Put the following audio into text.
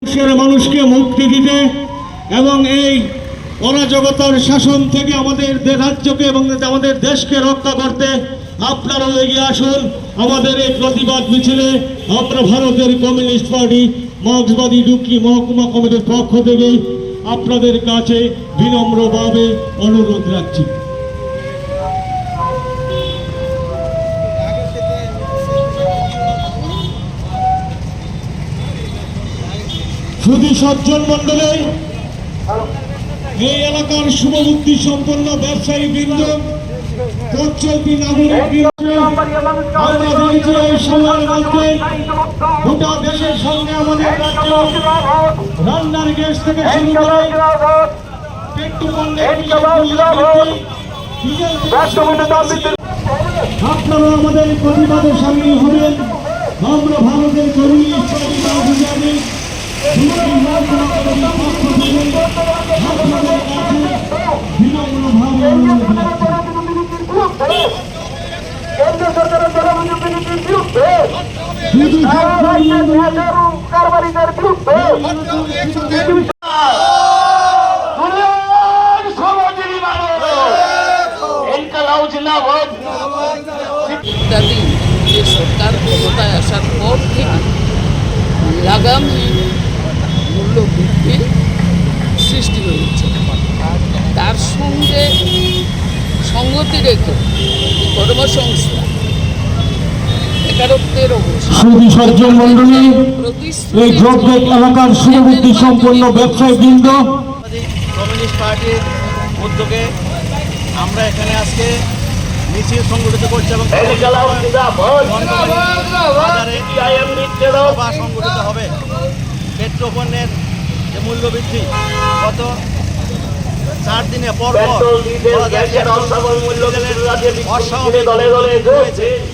মানুষকে মুক্তি দিতে এবং এই অরাজকতার শাসন থেকে আমাদের রাজ্যকে এবং আমাদের দেশকে রক্ষা করতে আপনারাও এগিয়ে আসুন। আমাদের এই প্রতিবাদ মিছিলে আমরা ভারতের কমিউনিস্ট পার্টি মার্ক্সবাদী ডুবকি মহকুমা কমিটির পক্ষ থেকে আপনাদের কাছে বিনম্রভাবে অনুরোধ রাখছি। শুধু সজ্জন মন্ডলে এই এলাকার শুভবুদ্ধি সম্পন্ন ব্যবসায়ী বৃন্দ, পথচলতি নাগরিক বৃন্দ, আমরা দেখেছি এই সময়ের মধ্যে গোটা দেশের সঙ্গে আমাদের রাজ্য রান্নার গ্যাস থেকে শুরু করে পেট্রোপণ্যের আপনারা আমাদের প্রতিবাদে সামিল হবেন। আমরা ভারতের কমিউনিস্ট পার্টি কেন্দ্র সরকারের জনবিরোধীর বিরুদ্ধে কারবারিদের বিরুদ্ধে ইত্যাদি যে সরকার ক্ষমতায় আসার পর থেকে লাগামহীন মূল্যবৃদ্ধি সৃষ্টি হয়েছে। তার সঙ্গে সঙ্গতি রেখে কর্মসংস্থান বেকারত্বের সজ্জন মন্ডলী, এই জগৎ এলাকার শুভবুদ্ধি সম্পন্ন ব্যবসায়ী বৃন্দ, কমিউনিস্ট পার্টির উদ্যোগে আমরা এখানে আজকে মিছিল সংগঠিত করছি এবং সভা সংগঠিত হবে। পেট্রোপণ্যের যে মূল্যবৃদ্ধি গত 4 দিনে পর পর অস্বাভাবিক হয়েছে।